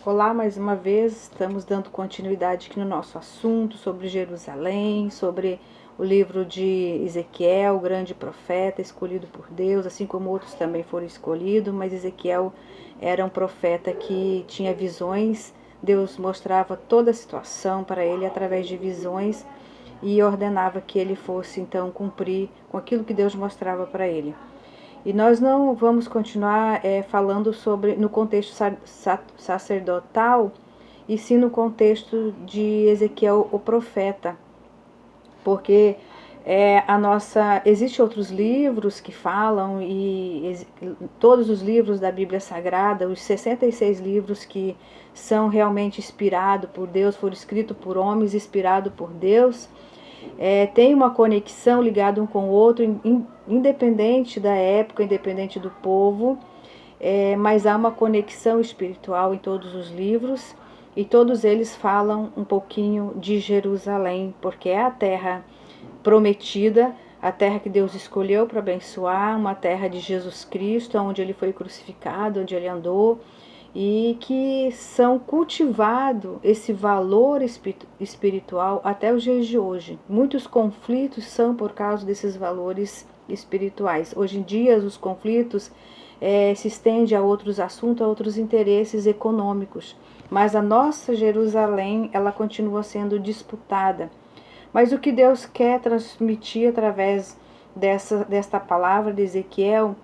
Olá, mais uma vez, estamos dando continuidade aqui no nosso assunto sobre Jerusalém, sobre o livro de Ezequiel, o grande profeta escolhido por Deus, assim como outros também foram escolhidos, mas Ezequiel era um profeta que tinha visões, Deus mostrava toda a situação para ele através de visões e ordenava que ele fosse então cumprir com aquilo que Deus mostrava para ele. E nós não vamos continuar falando sobre no contexto sacerdotal, e sim no contexto de Ezequiel, o profeta, porque existem outros livros que falam, todos os livros da Bíblia Sagrada, os 66 livros que são realmente inspirados por Deus, foram escritos por homens inspirados por Deus, tem uma conexão ligada um com o outro, independente da época, independente do povo, mas há uma conexão espiritual em todos os livros, e todos eles falam um pouquinho de Jerusalém, porque é a terra prometida, a terra que Deus escolheu para abençoar, uma terra de Jesus Cristo, onde ele foi crucificado, onde ele andou, e que são cultivado esse valor espiritual até os dias de hoje. Muitos conflitos são por causa desses valores espirituais. Hoje em dia os conflitos se estendem a outros assuntos, a outros interesses econômicos, mas a nossa Jerusalém, ela continua sendo disputada. Mas o que Deus quer transmitir através desta palavra de Ezequiel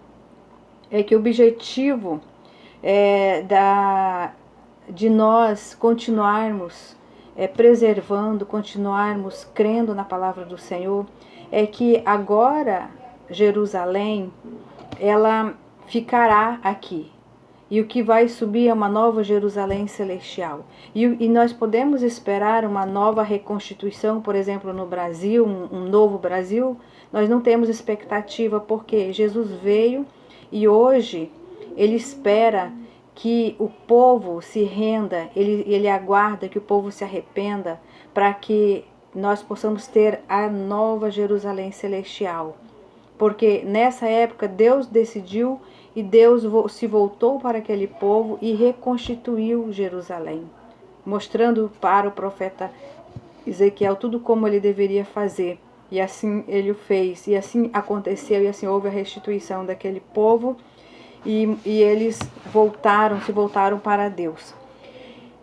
é que o objetivo de nós continuarmos preservando, continuarmos crendo na palavra do Senhor, é que agora Jerusalém, ela ficará aqui. E o que vai subir é uma nova Jerusalém celestial. E nós podemos esperar uma nova reconstituição, por exemplo, no Brasil, um novo Brasil. Nós não temos expectativa, porque Jesus veio e hoje ele espera que o povo se renda, ele aguarda que o povo se arrependa, para que nós possamos ter a nova Jerusalém celestial. Porque nessa época Deus decidiu e Deus se voltou para aquele povo e reconstituiu Jerusalém, mostrando para o profeta Ezequiel tudo como ele deveria fazer. E assim ele o fez, e assim aconteceu, e assim houve a restituição daquele povo, e eles se voltaram para Deus.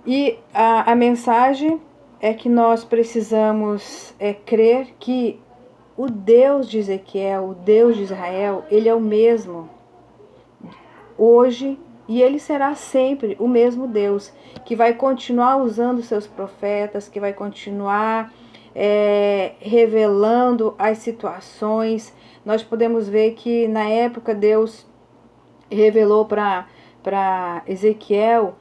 E a mensagem é que nós precisamos crer que o Deus de Ezequiel, o Deus de Israel, ele é o mesmo hoje, e ele será sempre o mesmo Deus, que vai continuar usando seus profetas, que vai continuar revelando as situações. Nós podemos ver que na época Deus revelou para Ezequiel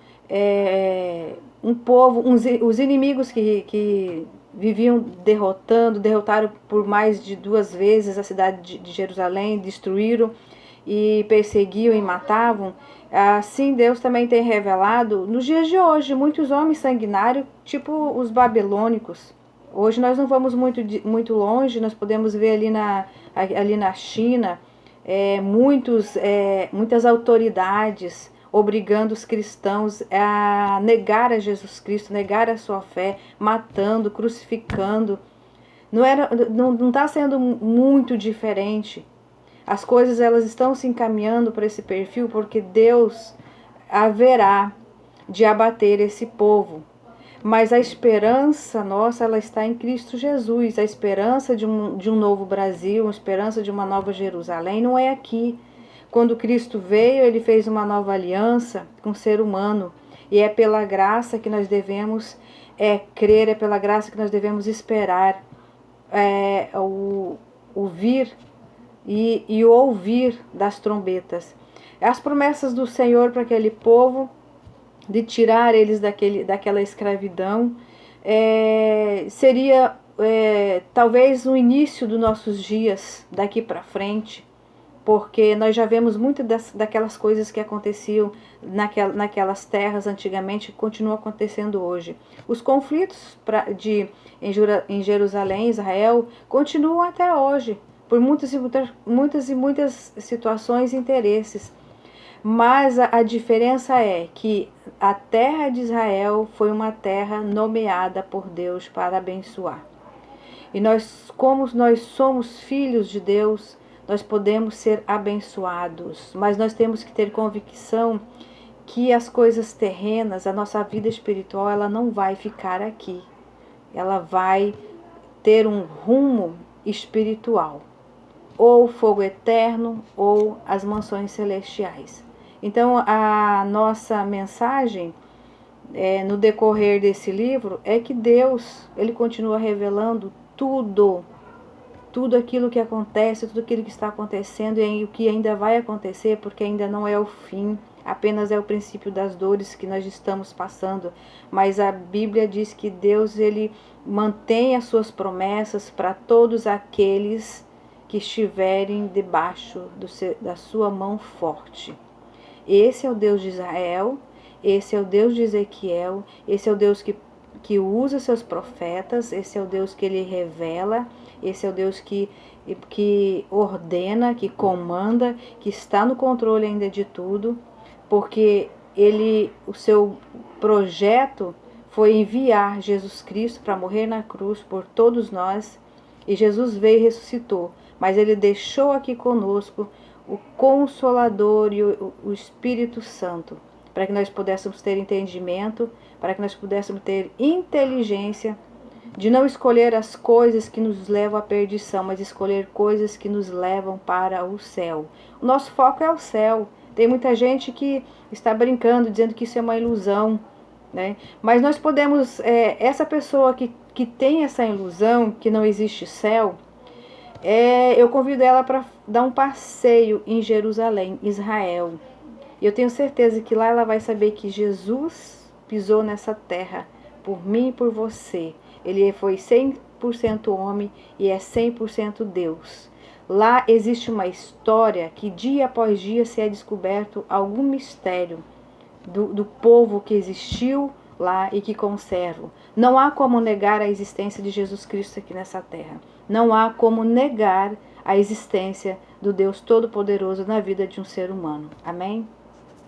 um povo, os inimigos que viviam derrotaram por mais de 2 vezes a cidade de Jerusalém, destruíram e perseguiam e matavam. Assim Deus também tem revelado nos dias de hoje muitos homens sanguinários, tipo os babilônicos. Hoje nós não vamos muito longe, nós podemos ver ali na China muitas autoridades obrigando os cristãos a negar a Jesus Cristo, negar a sua fé, matando, crucificando. Não está sendo muito diferente. As coisas elas estão se encaminhando para esse perfil, porque Deus haverá de abater esse povo. Mas a esperança nossa, ela está em Cristo Jesus. A esperança de um novo Brasil, a esperança de uma nova Jerusalém não é aqui. Quando Cristo veio, ele fez uma nova aliança com o ser humano. E é pela graça que nós devemos crer, é pela graça que nós devemos esperar ouvir e ouvir das trombetas. As promessas do Senhor para aquele povo, de tirar eles daquela escravidão, seria talvez o início dos nossos dias daqui para frente, porque nós já vemos muito daquelas coisas que aconteciam naquelas terras antigamente, que continuam acontecendo hoje. Os conflitos em Jerusalém, Israel, continuam até hoje, por muitas situações e interesses. Mas a diferença é que a terra de Israel foi uma terra nomeada por Deus para abençoar. E nós, como nós somos filhos de Deus, nós podemos ser abençoados, mas nós temos que ter convicção que as coisas terrenas, a nossa vida espiritual, ela não vai ficar aqui. Ela vai ter um rumo espiritual, ou fogo eterno, ou as mansões celestiais. Então, a nossa mensagem no decorrer desse livro é que Deus, ele continua revelando tudo aquilo que acontece, tudo aquilo que está acontecendo e o que ainda vai acontecer, porque ainda não é o fim, apenas é o princípio das dores que nós estamos passando. Mas a Bíblia diz que Deus, ele mantém as suas promessas para todos aqueles que estiverem debaixo da sua mão forte. Esse é o Deus de Israel, esse é o Deus de Ezequiel, esse é o Deus que usa seus profetas, esse é o Deus que ele revela, esse é o Deus que ordena, que comanda, que está no controle ainda de tudo, porque o seu projeto foi enviar Jesus Cristo para morrer na cruz por todos nós, e Jesus veio e ressuscitou, mas ele deixou aqui conosco o Consolador e o Espírito Santo, para que nós pudéssemos ter entendimento, para que nós pudéssemos ter inteligência de não escolher as coisas que nos levam à perdição, mas escolher coisas que nos levam para o céu. O nosso foco é o céu. Tem muita gente que está brincando, dizendo que isso é uma ilusão, né? Mas nós podemos, essa pessoa que tem essa ilusão, que não existe céu, eu convido ela para dar um passeio em Jerusalém, Israel. E eu tenho certeza que lá ela vai saber que Jesus pisou nessa terra por mim e por você. Ele foi 100% homem e é 100% Deus. Lá existe uma história que dia após dia se é descoberto algum mistério do povo que existiu lá e que conservam. Não há como negar a existência de Jesus Cristo aqui nessa terra. Não há como negar a existência do Deus Todo-Poderoso na vida de um ser humano. Amém?